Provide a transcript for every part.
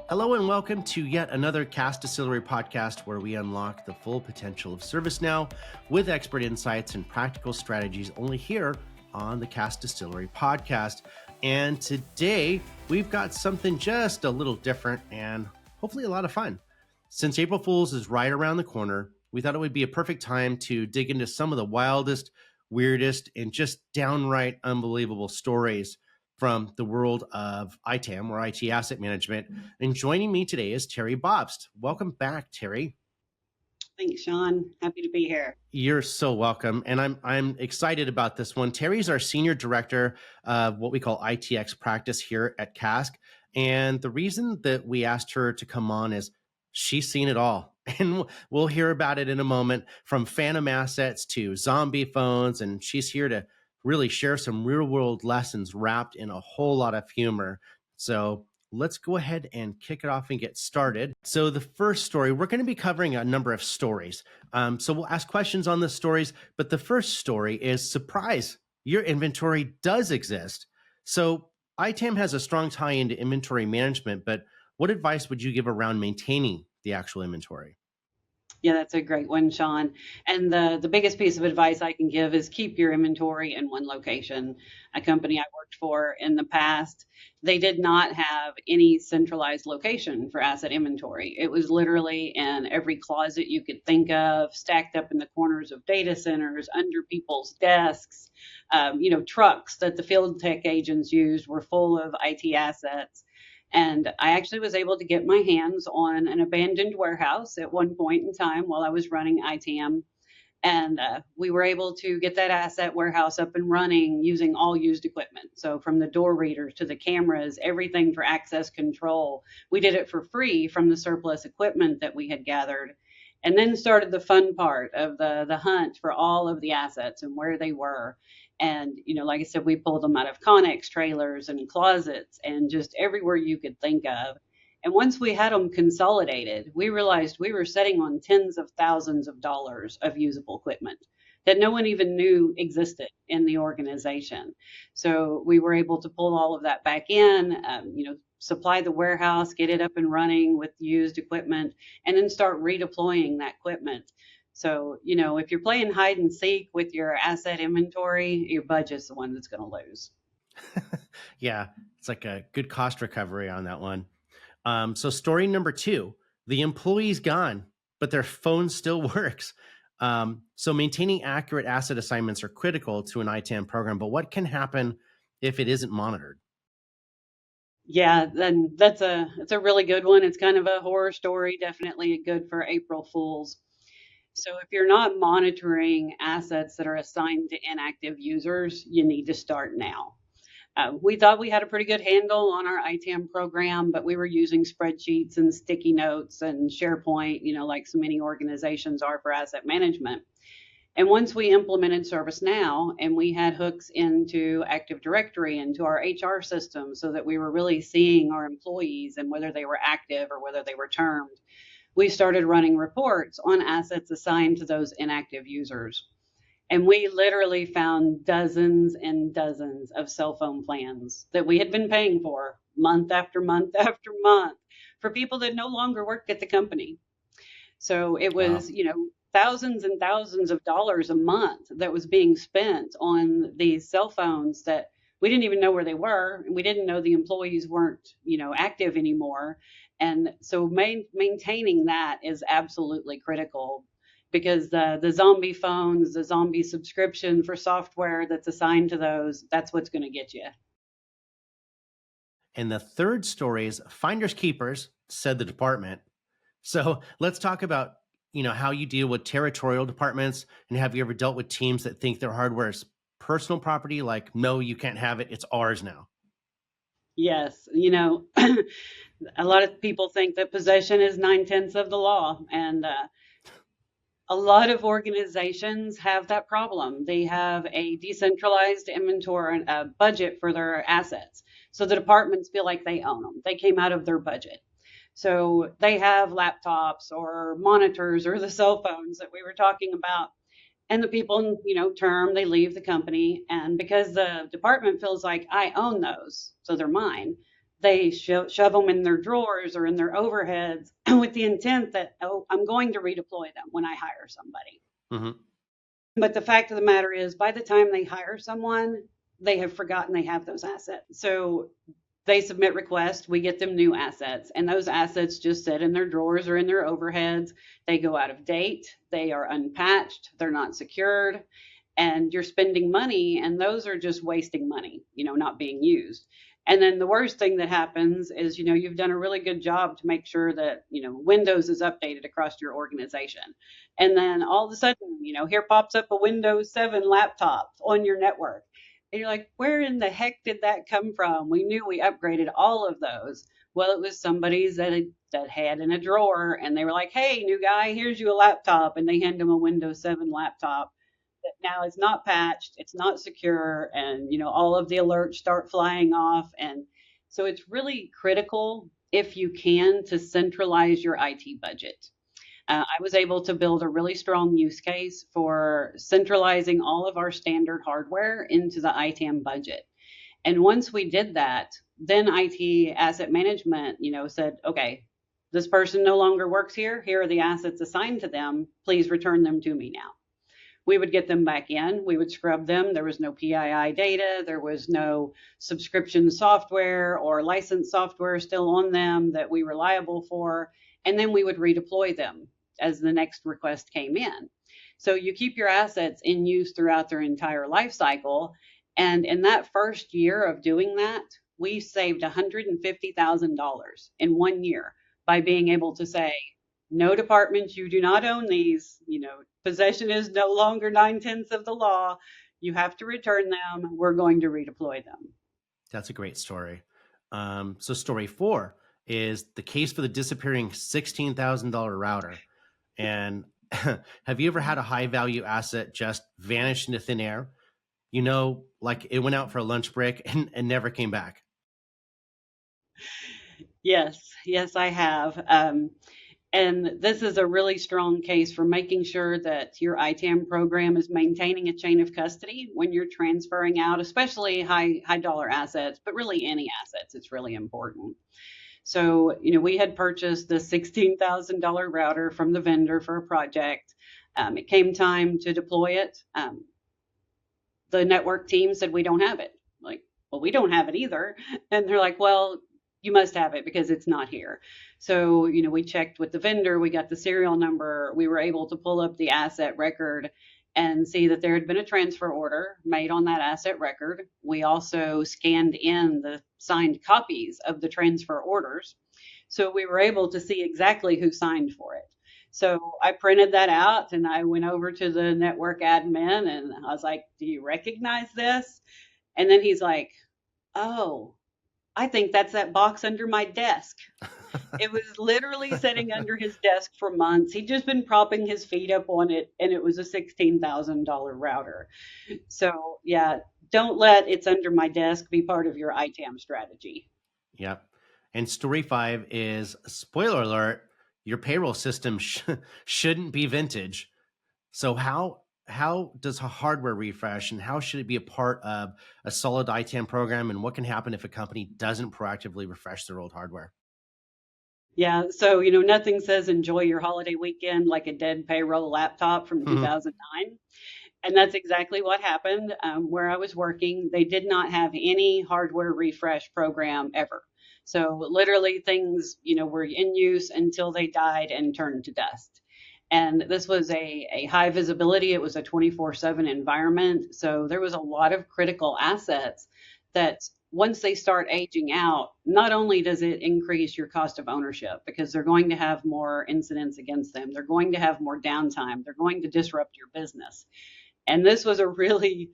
Hello and welcome to yet another Cast Distillery podcast where we unlock the full potential of ServiceNow with expert insights and practical strategies only here on the Cast Distillery podcast. And today we've got something just a little different and hopefully a lot of fun. Since April Fool's is right around the corner, we thought it would be a perfect time to dig into some of the wildest, weirdest, and just downright unbelievable stories from the world of ITAM, or IT Asset Management. And joining me today is Teri Bobst. Welcome back, Teri. Thanks, Sean. Happy to be here. You're so welcome. And I'm excited about this one. Teri's our Senior Director of what we call ITX practice here at CASC. And the reason that we asked her to come on is she's seen it all. And we'll hear about it in a moment, from phantom assets to zombie phones. And she's here to really share some real world lessons wrapped in a whole lot of humor. So let's go ahead and kick it off and get started. So the first story, we're going to be covering a number of stories. So we'll ask questions on the stories, but the first story is surprise, your inventory does exist. So ITAM has a strong tie into inventory management, but what advice would you give around maintaining the actual inventory? Yeah, that's a great one, Sean. And the biggest piece of advice I can give is keep your inventory in one location. A company I worked for in the past, they did not have any centralized location for asset inventory. It was literally in every closet you could think of, stacked up in the corners of data centers, under people's desks. Trucks that the field tech agents used were full of IT assets. And I actually was able to get my hands on an abandoned warehouse at one point in time while I was running ITAM. And we were able to get that asset warehouse up and running using all used equipment. So from the door readers to the cameras, everything for access control. We did it for free from the surplus equipment that we had gathered. And then started the fun part of the hunt for all of the assets and where they were. And, like I said, we pulled them out of Connex trailers and closets and just everywhere you could think of. And once we had them consolidated, we realized we were sitting on tens of thousands of dollars of usable equipment that no one even knew existed in the organization. So we were able to pull all of that back in, supply the warehouse, get it up and running with used equipment, and then start redeploying that equipment. So, if you're playing hide and seek with your asset inventory, your budget's the one that's going to lose. Yeah, it's like a good cost recovery on that one. So story number 2, the employee's gone, but their phone still works. So maintaining accurate asset assignments are critical to an ITAM program, but what can happen if it isn't monitored? Yeah, then that's a really good one. It's kind of a horror story, definitely good for April Fools. So if you're not monitoring assets that are assigned to inactive users, you need to start now. We thought we had a pretty good handle on our ITAM program, but we were using spreadsheets and sticky notes and SharePoint, like so many organizations are for asset management. And once we implemented ServiceNow and we had hooks into Active Directory, into our HR system, so that we were really seeing our employees and whether they were active or whether they were termed, we started running reports on assets assigned to those inactive users. And we literally found dozens and dozens of cell phone plans that we had been paying for month after month after month for people that no longer worked at the company. So it was, thousands and thousands of dollars a month that was being spent on these cell phones that we didn't even know where they were. And we didn't know the employees weren't, active anymore. And so maintaining that is absolutely critical, because the zombie phones, the zombie subscription for software that's assigned to those, that's what's going to get you. And the third story is finders keepers, said the department. So let's talk about, how you deal with territorial departments, and have you ever dealt with teams that think their hardware is personal property? Like, no, you can't have it. It's ours now. Yes. A lot of people think that possession is 9/10 of the law. And a lot of organizations have that problem. They have a decentralized inventory budget for their assets. So the departments feel like they own them. They came out of their budget. So they have laptops or monitors or the cell phones that we were talking about. And the people, term, they leave the company. And because the department feels like I own those, so they're mine, they shove them in their drawers or in their overheads with the intent that, oh, I'm going to redeploy them when I hire somebody. Hmm. But the fact of the matter is, by the time they hire someone, they have forgotten they have those assets. So they submit requests, we get them new assets, and those assets just sit in their drawers or in their overheads. They go out of date, they are unpatched, they're not secured, and you're spending money, and those are just wasting money, not being used. And then the worst thing that happens is, you've done a really good job to make sure that, Windows is updated across your organization. And then all of a sudden, here pops up a Windows 7 laptop on your network. And you're like, where in the heck did that come from? We knew we upgraded all of those. Well, it was somebody's that had in a drawer, and they were like, hey, new guy, here's you a laptop. And they hand them a Windows 7 laptop that now is not patched, it's not secure, and all of the alerts start flying off. And so it's really critical, if you can, to centralize your IT budget. I was able to build a really strong use case for centralizing all of our standard hardware into the ITAM budget. And once we did that, then IT asset management, said, okay, this person no longer works here. Here are the assets assigned to them. Please return them to me now. We would get them back in. We would scrub them. There was no PII data. There was no subscription software or licensed software still on them that we were liable for. And then we would redeploy them as the next request came in. So you keep your assets in use throughout their entire life cycle. And in that first year of doing that, we saved $150,000 in 1 year by being able to say, no department, you do not own these. Possession is no longer 9/10 of the law. You have to return them. We're going to redeploy them. That's a great story. So story 4 is the case for the disappearing $16,000 router. And have you ever had a high value asset just vanish into thin air? Like it went out for a lunch break and never came back. Yes, I have. And this is a really strong case for making sure that your ITAM program is maintaining a chain of custody when you're transferring out, especially high dollar assets, but really any assets. It's really important. So, we had purchased the $16,000 router from the vendor for a project. It came time to deploy it. The network team said, we don't have it. Like, well, we don't have it either. And they're like, well, you must have it because it's not here. So, we checked with the vendor, we got the serial number, we were able to pull up the asset record and see that there had been a transfer order made on that asset record. We also scanned in the signed copies of the transfer orders. So we were able to see exactly who signed for it. So I printed that out and I went over to the network admin and I was like, do you recognize this? And then he's like, oh, I think that's that box under my desk. It was literally sitting under his desk for months. He'd just been propping his feet up on it, and it was a $16,000 router. So, yeah, don't let it's under my desk be part of your ITAM strategy. Yep. And story 5 is, spoiler alert, your payroll system shouldn't be vintage. So how does a hardware refresh and how should it be a part of a solid ITAM program, and what can happen if a company doesn't proactively refresh their old hardware? Yeah, so nothing says enjoy your holiday weekend like a dead payroll laptop from 2009. And that's exactly what happened where I was working. They did not have any hardware refresh program ever. So literally things, were in use until they died and turned to dust. And this was a high visibility. It was a 24/7 environment. So there was a lot of critical assets that once they start aging out, not only does it increase your cost of ownership because they're going to have more incidents against them, they're going to have more downtime, they're going to disrupt your business. And this was a really,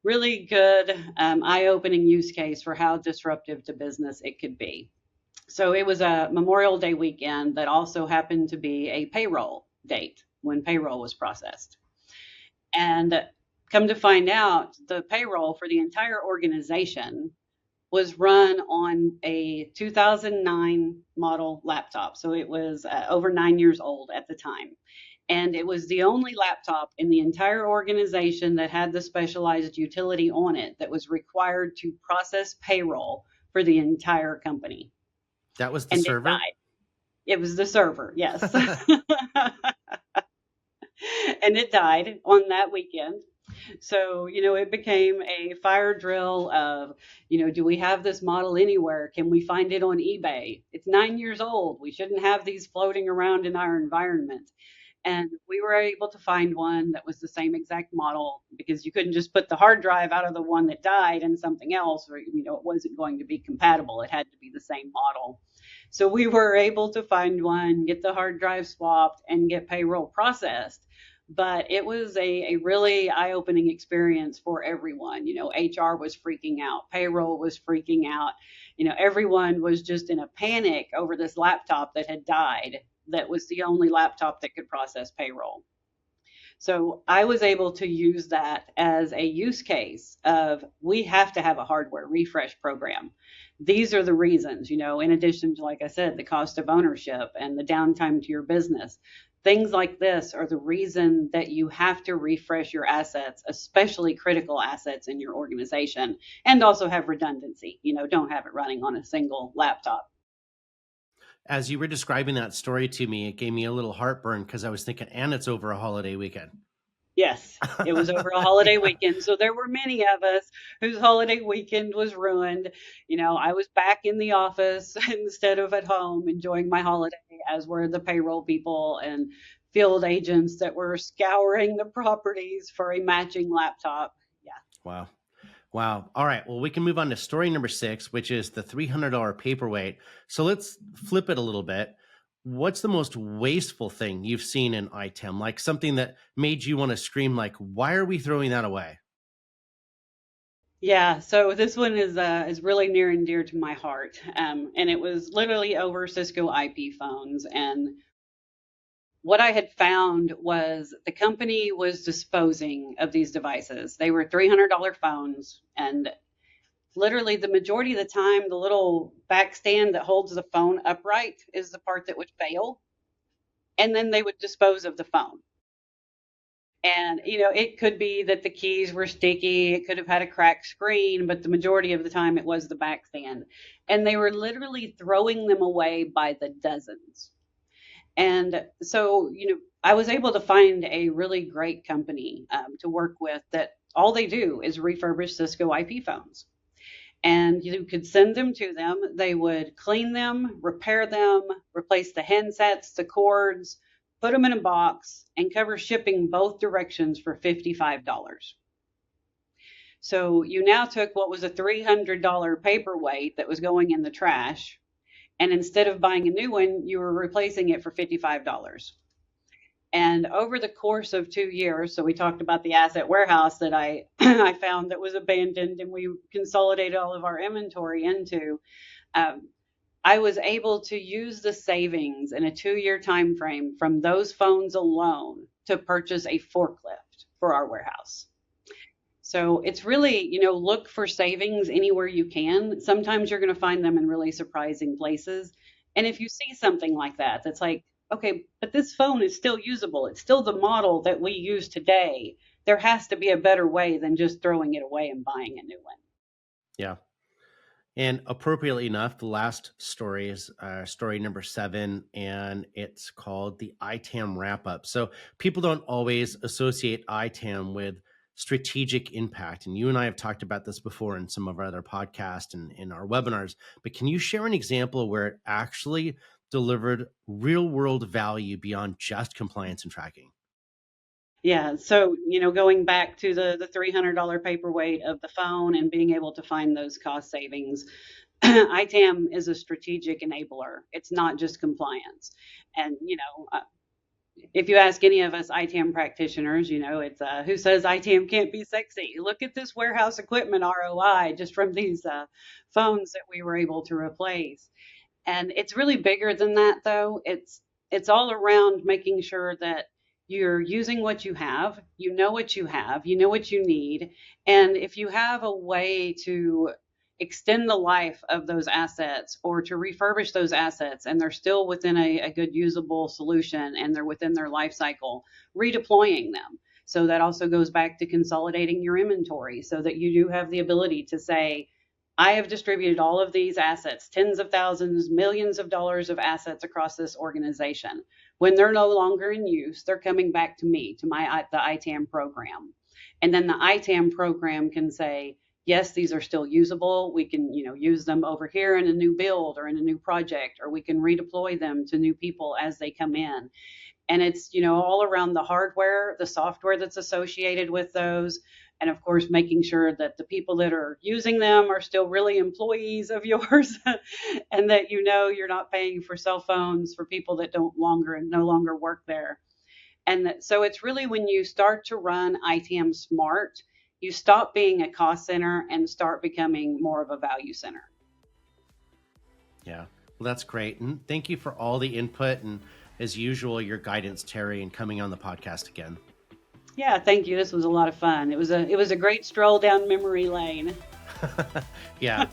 really good eye-opening use case for how disruptive to business it could be. So it was a Memorial Day weekend that also happened to be a payroll date when payroll was processed. And come to find out, the payroll for the entire organization was run on a 2009 model laptop. So it was over 9 years old at the time. And it was the only laptop in the entire organization that had the specialized utility on it that was required to process payroll for the entire company. That was the And it server? died. It was the server, yes. And it died on that weekend. So, it became a fire drill of, do we have this model anywhere? Can we find it on eBay? It's 9 years old. We shouldn't have these floating around in our environment. And we were able to find one that was the same exact model, because you couldn't just put the hard drive out of the one that died and something else, or, it wasn't going to be compatible. It had to be the same model. So we were able to find one, get the hard drive swapped, and get payroll processed. But it was a really eye-opening experience for everyone. HR was freaking out, payroll was freaking out. Everyone was just in a panic over this laptop that had died, that was the only laptop that could process payroll. So I was able to use that as a use case of, we have to have a hardware refresh program. These are the reasons, in addition to, like I said, the cost of ownership and the downtime to your business. Things like this are the reason that you have to refresh your assets, especially critical assets in your organization, and also have redundancy. Don't have it running on a single laptop. As you were describing that story to me, it gave me a little heartburn because I was thinking, and it's over a holiday weekend. Yes, it was over a holiday weekend. So there were many of us whose holiday weekend was ruined. I was back in the office instead of at home enjoying my holiday, as were the payroll people and field agents that were scouring the properties for a matching laptop. Yeah. Wow. Wow. All right. Well, we can move on to story number 6, which is the $300 paperweight. So let's flip it a little bit. What's the most wasteful thing you've seen in ITAM? Like something that made you want to scream, like, why are we throwing that away? Yeah, so this one is really near and dear to my heart, and it was literally over Cisco IP phones. And what I had found was the company was disposing of these devices. They were $300 phones, and literally the majority of the time, the little back stand that holds the phone upright is the part that would fail, and then they would dispose of the phone. And, it could be that the keys were sticky, it could have had a cracked screen, but the majority of the time it was the back stand. And they were literally throwing them away by the dozens. And so, I was able to find a really great company to work with that all they do is refurbish Cisco IP phones. And you could send them to them. They would clean them, repair them, replace the handsets, the cords, put them in a box, and cover shipping both directions for $55. So you now took what was a $300 paperweight that was going in the trash, and instead of buying a new one, you were replacing it for $55. And over the course of 2 years, so we talked about the asset warehouse that I I found that was abandoned, and we consolidated all of our inventory into. I was able to use the savings in a 2-year time frame from those phones alone to purchase a forklift for our warehouse. So it's really, look for savings anywhere you can. Sometimes you're going to find them in really surprising places. And if you see something like that, that's like, okay, but this phone is still usable. It's still the model that we use today. There has to be a better way than just throwing it away and buying a new one. Yeah. And appropriately enough, the last story is story number 7, and it's called the ITAM wrap up. So people don't always associate ITAM with strategic impact. And you and I have talked about this before in some of our other podcasts and in our webinars. But can you share an example where it actually delivered real world value beyond just compliance and tracking? Yeah, so going back to the $300 paperweight of the phone and being able to find those cost savings, ITAM is a strategic enabler. It's not just compliance. And if you ask any of us ITAM practitioners, it's who says ITAM can't be sexy? Look at this warehouse equipment ROI just from these phones that we were able to replace. And it's really bigger than that, though. It's all around making sure that you're using what you have, what you have, what you need. And if you have a way to extend the life of those assets or to refurbish those assets and they're still within a good usable solution and they're within their life cycle, redeploying them. So that also goes back to consolidating your inventory so that you do have the ability to say, I have distributed all of these assets, tens of thousands, millions of dollars of assets across this organization. When they're no longer in use, they're coming back to me, to the ITAM program. And then the ITAM program can say, yes, these are still usable. We can, use them over here in a new build or in a new project, or we can redeploy them to new people as they come in. And it's, all around the hardware, the software that's associated with those, and of course making sure that the people that are using them are still really employees of yours and that you're not paying for cell phones for people that no longer work there. And so it's really when you start to run ITAM smart, you stop being a cost center and start becoming more of a value center. Yeah, well, that's great. And thank you for all the input and, as usual, your guidance, Teri, and coming on the podcast again. Yeah, thank you. This was a lot of fun. It was a great stroll down memory lane. Yeah.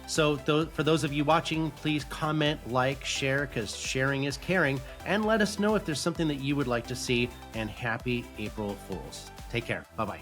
So for those of you watching, please comment, like, share, because sharing is caring, and let us know if there's something that you would like to see. And happy April Fools. Take care. Bye-bye.